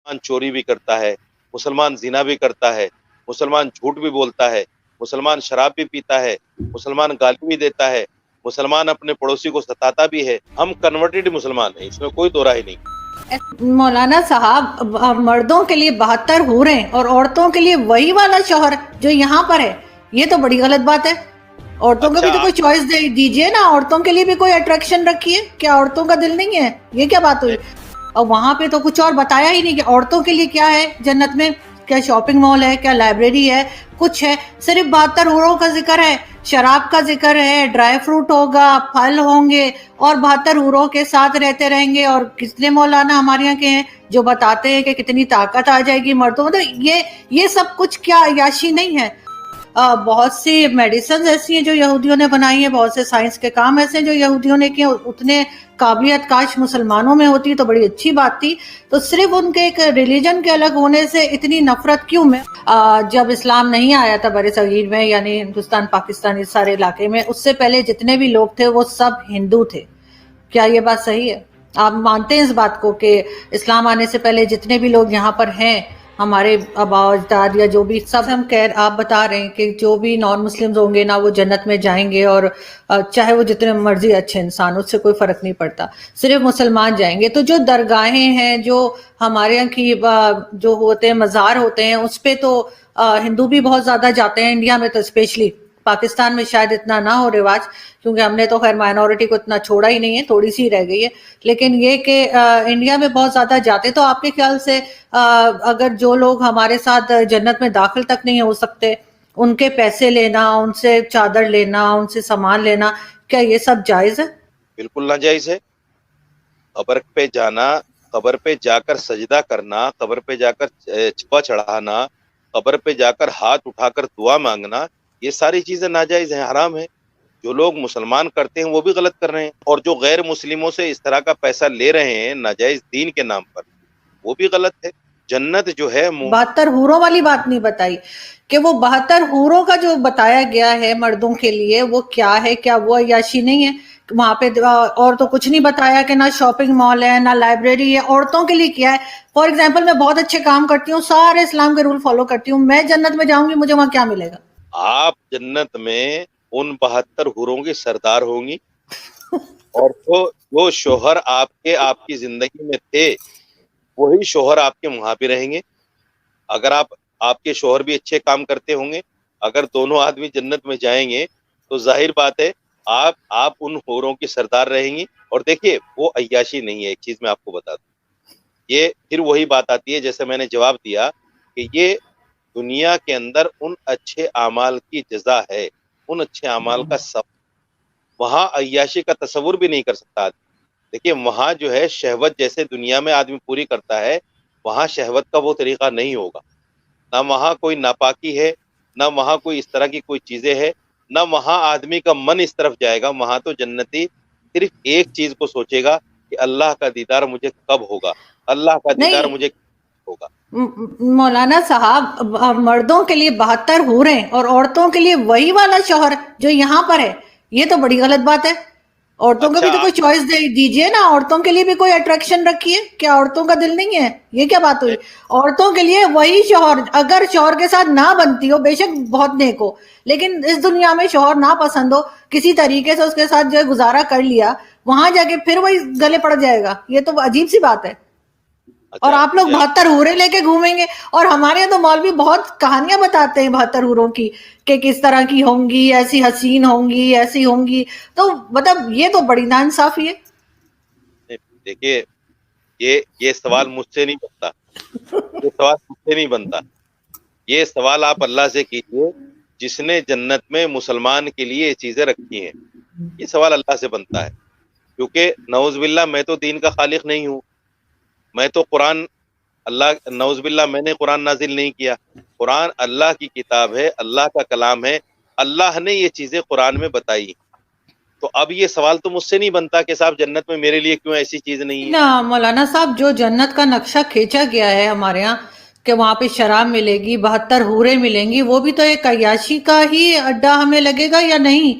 مسلمان چوری بھی کرتا ہے، مسلمان زنا بھی کرتا ہے، مسلمان جھوٹ بھی بولتا ہے، مسلمان شراب بھی پیتا ہے، مسلمان گالی بھی دیتا ہے، مسلمان اپنے پڑوسی کو ستاتا بھی ہے. ہم کنورٹڈ مسلمان ہیں، اس میں کوئی دو رائے نہیں. مولانا صاحب، مردوں کے لیے 72 حوریں اور عورتوں کے لیے وہی والا شوہر جو یہاں پر ہے، یہ تو بڑی غلط بات ہے. عورتوں کو بھی تو کوئی چوائس دیجئے نا، عورتوں کے لیے بھی کوئی اٹریکشن رکھیے. کیا عورتوں کا دل نہیں ہے؟ یہ کیا بات ہوئی؟ اور وہاں پہ تو کچھ اور بتایا ہی نہیں کہ عورتوں کے لیے کیا ہے جنت میں. کیا شاپنگ مال ہے، کیا لائبریری ہے، کچھ ہے؟ صرف 72 حوروں کا ذکر ہے، شراب کا ذکر ہے، ڈرائی فروٹ ہوگا، پھل ہوں گے، اور 72 حوروں کے ساتھ رہتے رہیں گے. اور کتنے مولانا ہمارے یہاں کے ہیں جو بتاتے ہیں کہ کتنی طاقت آ جائے گی مردوں. تو یہ سب کچھ کیا عیاشی نہیں ہے؟ بہت سی میڈیسنز ایسی ہیں جو یہودیوں نے بنائی ہیں، بہت سے سائنس کے کام ایسے ہیں جو یہودیوں نے کیے. اتنے قابلیت کاش مسلمانوں میں ہوتی تو بڑی اچھی بات تھی. تو صرف ان کے ایک ریلیجن کے الگ ہونے سے اتنی نفرت کیوں میں؟ جب اسلام نہیں آیا تھا بر صغیر میں، یعنی ہندوستان، پاکستان، اس سارے علاقے میں، اس سے پہلے جتنے بھی لوگ تھے وہ سب ہندو تھے. کیا یہ بات صحیح ہے؟ آپ مانتے ہیں اس بات کو کہ اسلام آنے سے پہلے جتنے بھی لوگ یہاں پر ہیں، ہمارے آبا اجداد یا جو بھی، سب ہم آپ بتا رہے ہیں کہ جو بھی نان مسلمز ہوں گے نا وہ جنت میں جائیں گے، اور چاہے وہ جتنے مرضی اچھے انسان، اس سے کوئی فرق نہیں پڑتا، صرف مسلمان جائیں گے. تو جو درگاہیں ہیں، جو ہمارے یہاں کی جو ہوتے ہیں مزار ہوتے ہیں، اس پہ تو ہندو بھی بہت زیادہ جاتے ہیں. انڈیا میں تو اسپیشلی، پاکستان میں شاید اتنا نہ ہو رواج، کیونکہ ہم نے تو خیر مائنورٹی کو اتنا چھوڑا ہی نہیں ہے، تھوڑی سی رہ گئی ہے. لیکن یہ کہ انڈیا میں بہت زیادہ جاتے. تو آپ کے خیال سے اگر جو لوگ ہمارے ساتھ جنت میں داخل تک نہیں ہو سکتے، ان کے پیسے لینا، ان سے چادر لینا، ان سے سامان لینا، کیا یہ سب جائز ہے؟ بالکل ناجائز ہے. قبر پہ جانا، قبر پہ جا کر سجدہ کرنا، قبر پہ جا کر چھپا چڑھانا، قبر پہ جا کر ہاتھ اٹھا کر دعا مانگنا، یہ ساری چیزیں ناجائز ہیں، حرام ہیں. جو لوگ مسلمان کرتے ہیں وہ بھی غلط کر رہے ہیں، اور جو غیر مسلموں سے اس طرح کا پیسہ لے رہے ہیں ناجائز دین کے نام پر، وہ بھی غلط ہے. جنت جو ہے 72 حوروں والی بات نہیں بتائی کہ وہ 72 حوروں کا جو بتایا گیا ہے مردوں کے لیے وہ کیا ہے؟ کیا وہ عیاشی نہیں ہے وہاں پہ؟ اور تو کچھ نہیں بتایا کہ نہ شاپنگ مال ہے، نہ لائبریری ہے. عورتوں کے لیے کیا ہے؟ فار ایگزامپل، میں بہت اچھے کام کرتی ہوں، سارے اسلام کے رول فالو کرتی ہوں، میں جنت میں جاؤں گی، مجھے وہاں کیا ملے گا؟ آپ جنت میں ان 72 حوروں کی سردار ہوں گی، اور جو شوہر آپ کی زندگی میں تھے وہی شوہر آپ کے وہاں بھی رہیں گے. اگر آپ کے شوہر بھی اچھے کام کرتے ہوں گے، اگر دونوں آدمی جنت میں جائیں گے تو ظاہر بات ہے آپ ان حوروں کی سردار رہیں گی. اور دیکھیے وہ عیاشی نہیں ہے. ایک چیز میں آپ کو بتا دوں، یہ پھر وہی بات آتی ہے جیسے میں نے جواب دیا کہ یہ دنیا کے اندر ان اچھے اعمال کی جزا ہے، ان اچھے اعمال کا سب. وہاں عیاشی کا تصور بھی نہیں کر سکتا آدمی. دیکھیے وہاں جو ہے شہوت جیسے دنیا میں آدمی پوری کرتا ہے، وہاں شہوت کا وہ طریقہ نہیں ہوگا. نہ وہاں کوئی ناپاکی ہے، نہ وہاں کوئی اس طرح کی کوئی چیزیں ہے، نہ وہاں آدمی کا من اس طرف جائے گا. وہاں تو جنتی صرف ایک چیز کو سوچے گا کہ اللہ کا دیدار مجھے کب ہوگا، اللہ کا دیدار نہیں مجھے کب ہوگا. مولانا صاحب، مردوں کے لیے 72 حوریں اور عورتوں کے لیے وہی والا شوہر جو یہاں پر ہے، یہ تو بڑی غلط بات ہے. عورتوں کو بھی تو کوئی چوائس دیجئے نا، عورتوں کے لیے بھی کوئی اٹریکشن رکھیے. کیا عورتوں کا دل نہیں ہے؟ یہ کیا بات ہوئی؟ عورتوں کے لیے وہی شوہر، اگر شوہر کے ساتھ نہ بنتی ہو، بے شک بہت نیک ہو، لیکن اس دنیا میں شوہر نہ پسند ہو، کسی طریقے سے اس کے ساتھ جو ہے گزارا کر لیا، وہاں جا کے پھر وہی گلے پڑ جائے گا. یہ تو عجیب سی بات ہے. اور آپ لوگ 72 حوریں لے کے گھومیں گے، اور ہمارے یہاں تو مولوی بہت کہانیاں بتاتے ہیں 72 حوروں کی کہ کس طرح کی ہوں گی، ایسی حسین ہوں گی، ایسی ہوں گی. تو مطلب یہ تو بڑی ناانصافی ہے. دیکھیے یہ سوال مجھ سے نہیں بنتا، یہ سوال مجھ سے نہیں بنتا. یہ سوال آپ اللہ سے کیجئے جس نے جنت میں مسلمان کے لیے یہ چیزیں رکھی ہیں. یہ سوال اللہ سے بنتا ہے، کیونکہ نعوذ باللہ میں تو دین کا خالق نہیں ہوں. میں تو قرآن، اللہ نعوذ باللہ میں نے قرآن نازل نہیں کیا. قرآن اللہ کی کتاب ہے، اللہ کا کلام ہے، اللہ نے یہ چیزیں قرآن میں بتائی. تو اب یہ سوال تو مجھ سے نہیں بنتا کہ صاحب جنت میں میرے لیے کیوں ایسی چیز نہیں ہے. مولانا صاحب، جو جنت کا نقشہ کھینچا گیا ہے ہمارے ہاں کہ وہاں پہ شراب ملے گی، 72 حوریں ملیں گی، وہ بھی تو ایک عیاشی کا ہی اڈا ہمیں لگے گا یا نہیں؟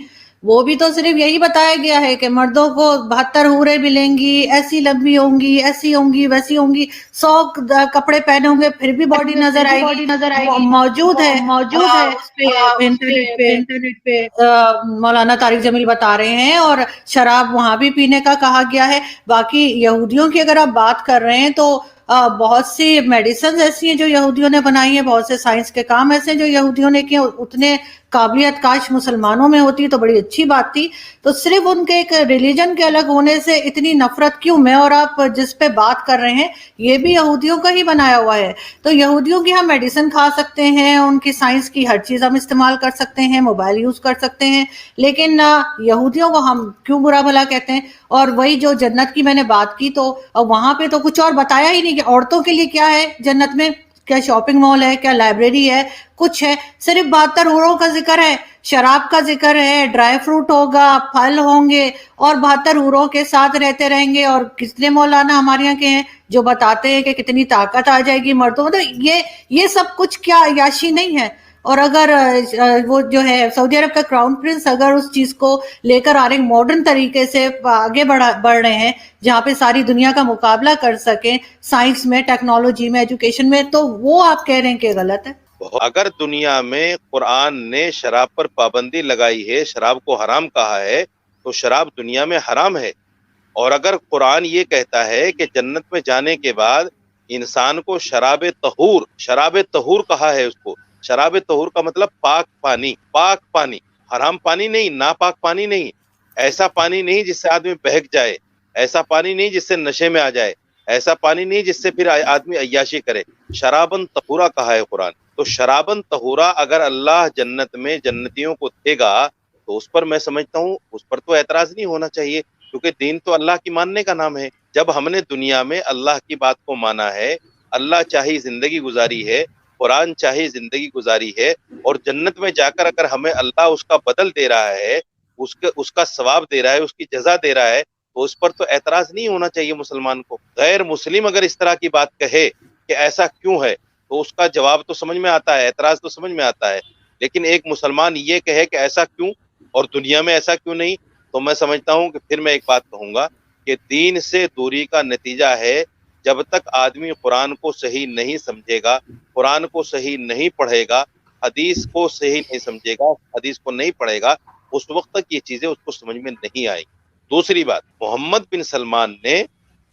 وہ بھی تو صرف یہی بتایا گیا ہے کہ مردوں کو 72 حوریں ملیں گی، ایسی لمبی ہوں گی، ایسی ہوں گی، ویسی ہوں گی، 100 کپڑے پہنے ہوں گے پھر بھی باڈی نظر آئے گی. موجود ہے اس پہ انٹرنیٹ پہ مولانا طارق جمیل بتا رہے ہیں، اور شراب وہاں بھی پینے کا کہا گیا ہے. باقی یہودیوں کی اگر آپ بات کر رہے ہیں تو بہت سی میڈیسنز ایسی ہیں جو یہودیوں نے بنائی ہیں، بہت سے سائنس کے کام ایسے ہیں جو یہودیوں نے کیے. اتنے قابلیت کاش مسلمانوں میں ہوتی تو بڑی اچھی بات تھی. تو صرف ان کے ایک ریلیجن کے الگ ہونے سے اتنی نفرت کیوں؟ میں اور آپ جس پہ بات کر رہے ہیں یہ بھی یہودیوں کا ہی بنایا ہوا ہے. تو یہودیوں کی ہم میڈیسن کھا سکتے ہیں، ان کی سائنس کی ہر چیز ہم استعمال کر سکتے ہیں، موبائل یوز کر سکتے ہیں، لیکن یہودیوں کو ہم کیوں برا بھلا کہتے ہیں؟ اور وہی جو جنت کی میں نے بات کی، تو وہاں پہ تو کچھ اور بتایا ہی نہیں کہ عورتوں کے لیے کیا ہے جنت میں. کیا شاپنگ مال ہے، کیا لائبریری ہے، کچھ ہے؟ صرف 72 حوروں کا ذکر ہے، شراب کا ذکر ہے، ڈرائی فروٹ ہوگا، پھل ہوں گے، اور 72 حوروں کے ساتھ رہتے رہیں گے. اور کتنے مولانا ہمارے یہاں کے ہیں جو بتاتے ہیں کہ کتنی طاقت آ جائے گی مردوں. تو یہ سب کچھ کیا عیاشی نہیں ہے؟ اور اگر وہ جو ہے سعودی عرب کا کراؤن پرنس اگر اس چیز کو لے کر آ رہے ماڈرن طریقے سے آگے بڑھ رہے ہیں جہاں پہ ساری دنیا کا مقابلہ کر سکیں سائنس میں، ٹیکنالوجی میں، ایجوکیشن میں، تو وہ آپ کہہ رہے ہیں کہ غلط ہے؟ اگر دنیا میں قرآن نے شراب پر پابندی لگائی ہے، شراب کو حرام کہا ہے، تو شراب دنیا میں حرام ہے. اور اگر قرآن یہ کہتا ہے کہ جنت میں جانے کے بعد انسان کو شراب طہور کہا ہے، اس کو شراب طہور کا مطلب پاک پانی، حرام پانی نہیں، ناپاک پانی نہیں، ایسا پانی نہیں جس سے آدمی بہک جائے، ایسا پانی نہیں جس سے نشے میں آ جائے، ایسا پانی نہیں جس سے پھر آدمی عیاشی کرے. شرابن طہورا کہا ہے قرآن. تو شرابن طہورا اگر اللہ جنت میں جنتیوں کو دے گا تو اس پر میں سمجھتا ہوں اس پر تو اعتراض نہیں ہونا چاہیے، کیونکہ دین تو اللہ کی ماننے کا نام ہے. جب ہم نے دنیا میں اللہ کی بات کو مانا ہے، اللہ چاہی زندگی گزاری ہے، قرآن چاہی زندگی گزاری ہے، اور جنت میں جا کر اگر ہمیں اللہ اس کا بدل دے رہا ہے، اس کا ثواب دے رہا ہے، اس کی جزا دے رہا ہے، تو اس پر تو اعتراض نہیں ہونا چاہیے مسلمان کو. غیر مسلم اگر اس طرح کی بات کہے کہ ایسا کیوں ہے، تو اس کا جواب تو سمجھ میں آتا ہے، اعتراض تو سمجھ میں آتا ہے. لیکن ایک مسلمان یہ کہے کہ ایسا کیوں اور دنیا میں ایسا کیوں نہیں، تو میں سمجھتا ہوں کہ پھر میں ایک بات کہوں گا کہ دین سے دوری کا نتیجہ ہے جب تک آدمی قرآن کو صحیح نہیں سمجھے گا، قرآن کو صحیح نہیں پڑھے گا، حدیث کو صحیح نہیں سمجھے گا، حدیث کو نہیں پڑھے گا، اس وقت تک یہ چیزیں اس کو سمجھ میں نہیں آئیں. دوسری بات، محمد بن سلمان نے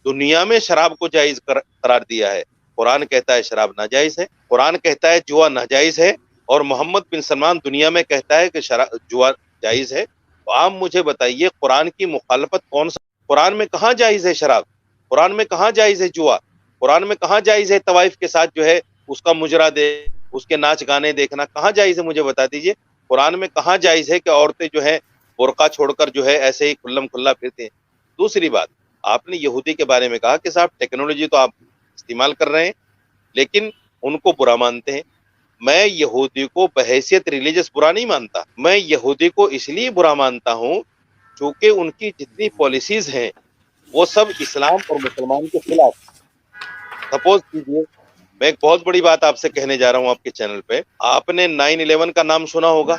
دنیا میں شراب کو جائز قرار دیا ہے. قرآن کہتا ہے شراب ناجائز ہے، قرآن کہتا ہے جوا ناجائز ہے، اور محمد بن سلمان دنیا میں کہتا ہے کہ جوا جائز ہے. تو آپ مجھے بتائیے قرآن کی مخالفت کون سا؟ قرآن میں کہاں جائز ہے شراب؟ قرآن میں کہاں جائز ہے جوا؟ قرآن میں کہاں جائز ہے طوائف کے ساتھ جو ہے اس کا مجرا دے، اس کے ناچ گانے دیکھنا کہاں جائز ہے؟ مجھے بتا دیجئے قرآن میں کہاں جائز ہے کہ عورتیں جو ہے برقع چھوڑ کر جو ہے ایسے ہی کھلم کھلا پھرتے ہیں. دوسری بات، آپ نے یہودی کے بارے میں کہا کہ صاحب ٹیکنالوجی تو آپ استعمال کر رہے ہیں لیکن ان کو برا مانتے ہیں. میں یہودی کو بحیثیت ریلیجس برا نہیں مانتا، میں یہودی کو اس لیے برا مانتا ہوں چونکہ ان کی جتنی پالیسیز ہیں وہ سب اسلام اور مسلمان کے خلاف. سپوز کیجیے میں ایک بہت بڑی بات آپ سے کہنے جا رہا ہوں آپ کے چینل پہ. آپ نے 9/11 کا نام سنا ہوگا،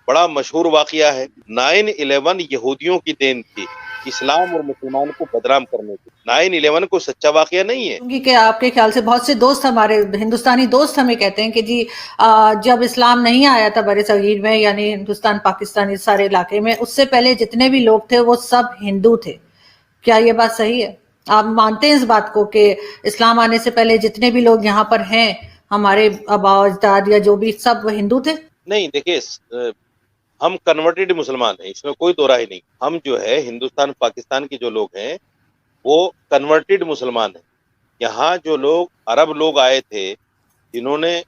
بڑا مشہور واقعہ ہے. 9/11 یہودیوں کی دین تھی اسلام اور مسلمان کو بدنام کرنے کی. 9/11 کو سچا واقعہ نہیں ہے. کیونکہ کہ آپ کے خیال سے بہت سے دوست ہمارے ہندوستانی دوست ہمیں کہتے ہیں کہ جی جب اسلام نہیں آیا تھا بر صغیر میں، یعنی ہندوستان پاکستان اس سارے علاقے میں، اس سے پہلے جتنے بھی لوگ تھے وہ سب ہندو تھے. کیا یہ بات صحیح ہے؟ آپ مانتے ہیں اس بات کو کہ اسلام آنے سے پہلے جتنے بھی لوگ یہاں پر ہیں ہمارے آباء و اجداد یا جو بھی، سب ہندو تھے؟ نہیں، دیکھیے ہم کنورٹڈ مسلمان ہیں، اس میں کوئی دو رائے نہیں. ہم جو ہے ہندوستان پاکستان کے جو لوگ ہیں وہ کنورٹڈ مسلمان ہیں. یہاں جو لوگ عرب لوگ آئے تھے جنہوں نے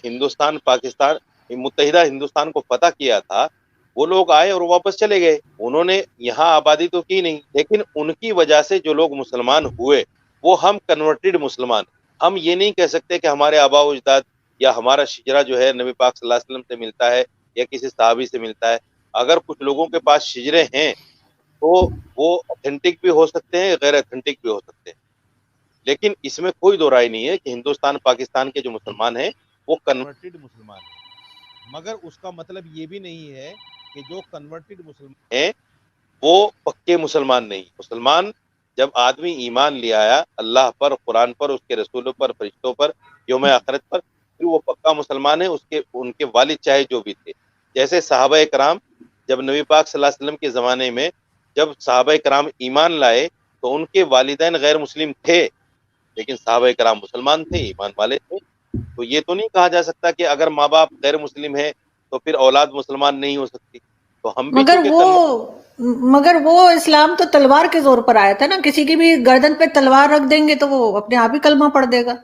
ہندوستان پاکستان متحدہ ہندوستان کو فتح کیا تھا، وہ لوگ آئے اور واپس چلے گئے. انہوں نے یہاں آبادی تو کی نہیں، لیکن ان کی وجہ سے جو لوگ مسلمان ہوئے وہ ہم کنورٹڈ مسلمان. ہم یہ نہیں کہہ سکتے کہ ہمارے آباء و اجداد یا ہمارا شجرہ جو ہے نبی پاک صلی اللہ علیہ وسلم سے ملتا ہے یا کسی صحابی سے ملتا ہے. اگر کچھ لوگوں کے پاس شجرے ہیں تو وہ اوتھینٹک بھی ہو سکتے ہیں، غیر اوتھینٹک بھی ہو سکتے ہیں، لیکن اس میں کوئی دو رائے نہیں ہے کہ ہندوستان پاکستان کے جو مسلمان ہیں وہ کنورٹڈ مسلمان ہیں. مگر اس کا مطلب یہ بھی نہیں ہے کہ جو کنورٹڈ مسلمان ہیں وہ پکے مسلمان نہیں. مسلمان جب آدمی ایمان لے آیا اللہ پر، قرآن پر، اس کے رسولوں پر، فرشتوں پر، یوم آخرت پر، پھر وہ پکا مسلمان ہے. ان کے والد چاہے جو بھی تھے، جیسے صحابہ کرام جب نبی پاک صلی اللہ علیہ وسلم کے زمانے میں جب صحابہ کرام ایمان لائے تو ان کے والدین غیر مسلم تھے، لیکن صحابہ کرام مسلمان تھے، ایمان والے تھے. تو یہ تو نہیں کہا جا سکتا کہ اگر ماں باپ غیر مسلم ہے تو پھر اولاد مسلمان نہیں ہو سکتی. تو ہم بھی مگر وہ اسلام تو تلوار کے زور پر آیا تھا نا، کسی کی بھی گردن پہ تلوار رکھ دیں گے تو وہ اپنے آپ ہی کلمہ پڑھ دے گا.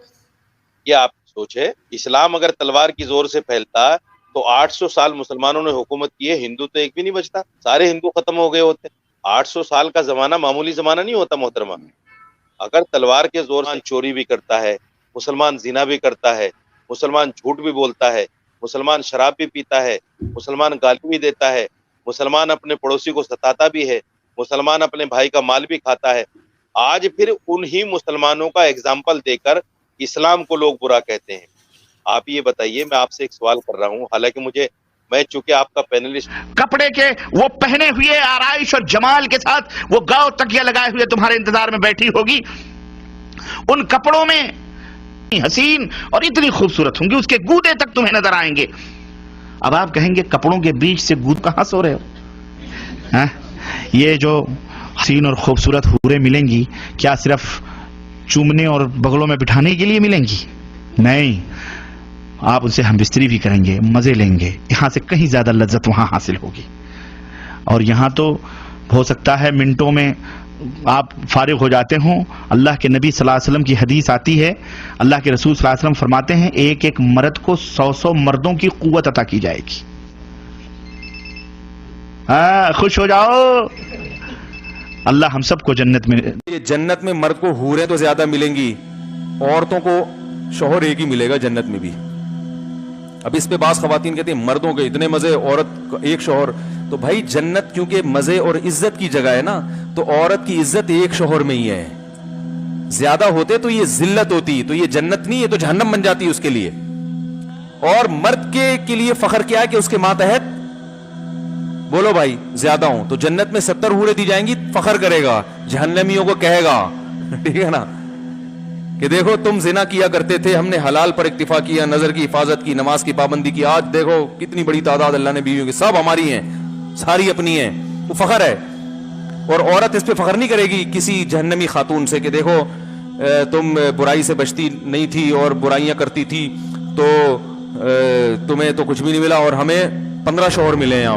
یہ آپ کی سوچ ہے. اسلام اگر تلوار کی زور سے پھیلتا تو 800 سال مسلمانوں نے حکومت کی ہے، ہندو تو ایک بھی نہیں بچتا، سارے ہندو ختم ہو گئے ہوتے. 800 سال کا زمانہ معمولی زمانہ نہیں ہوتا محترمہ. اگر تلوار کے زور سے چوری بھی کرتا ہے، مسلمان زنا بھی کرتا ہے، مسلمان جھوٹ بھی بولتا ہے، مسلمان شراب بھی پیتا ہے، مسلمان گالی بھی دیتا ہے، مسلمان اپنے پڑوسی کو ستاتا بھی ہے، مسلمان اپنے بھائی کا مال بھی کھاتا ہے، آج پھر انہی مسلمانوں کا ایگزامپل دے کر اسلام کو لوگ برا کہتے ہیں. آپ یہ بتائیے، میں آپ سے ایک سوال کر رہا ہوں، حالانکہ میں چونکہ آپ کا پینلسٹ، کپڑے کے وہ پہنے ہوئے آرائش اور جمال کے ساتھ وہ گاؤ تکیہ لگائے ہوئے تمہارے انتظار میں بیٹھی ہوگی، ان کپڑوں میں حسین اور اتنی خوبصورت ہوں گی، اس کے گودے تک تمہیں نظر آئیں گے. اب آپ کہیں گے کپڑوں کے بیچ سے گود کہاں سو رہے ہو؟ یہ جو حسین اور خوبصورت حوریں ملیں گی کیا صرف چومنے اور بغلوں میں بٹھانے کے لیے ملیں گی؟ نہیں، آپ ان سے ہم بستری بھی کریں گے، مزے لیں گے، یہاں سے کہیں زیادہ لذت وہاں حاصل ہوگی. اور یہاں تو ہو سکتا ہے منٹوں میں آپ فارغ ہو جاتے ہوں. اللہ کے نبی صلی اللہ علیہ وسلم کی حدیث آتی ہے، اللہ کے رسول صلی اللہ علیہ وسلم فرماتے ہیں ایک ایک مرد کو 100 مردوں کی قوت عطا کی جائے گی. خوش ہو جاؤ، اللہ ہم سب کو جنت میں. یہ جنت میں مرد کو حوریں تو زیادہ ملیں گی، عورتوں کو شوہر ایک ہی ملے گا جنت میں بھی. اب اس پہ بعض خواتین کہتے ہیں مردوں کے اتنے مزے، عورت کو ایک شوہر. تو بھائی جنت کیونکہ مزے اور عزت کی جگہ ہے نا، تو عورت کی عزت ایک شوہر میں ہی ہے. زیادہ ہوتے تو یہ ذلت ہوتی، تو یہ جنت نہیں، یہ تو جہنم بن جاتی اس کے لیے. اور مرد کے لیے فخر کیا ہے کہ اس کے ماتحت بولو بھائی زیادہ ہوں، تو جنت میں 70 حوریں دی جائیں گی، فخر کرے گا، جہنمیوں کو کہے گا ٹھیک ہے نا کہ دیکھو تم زنا کیا کرتے تھے، ہم نے حلال پر اکتفا کیا، نظر کی حفاظت کی، نماز کی پابندی کی، آج دیکھو کتنی بڑی تعداد اللہ نے بیویوں کی، سب ہماری ہیں، ساری اپنی ہیں. وہ فخر ہے. اور عورت اس پہ فخر نہیں کرے گی کسی جہنمی خاتون سے کہ دیکھو تم برائی سے بچتی نہیں تھی اور برائیاں کرتی تھی تو تمہیں تو کچھ بھی نہیں ملا اور ہمیں 15 شوہر ملے ہیں. آپ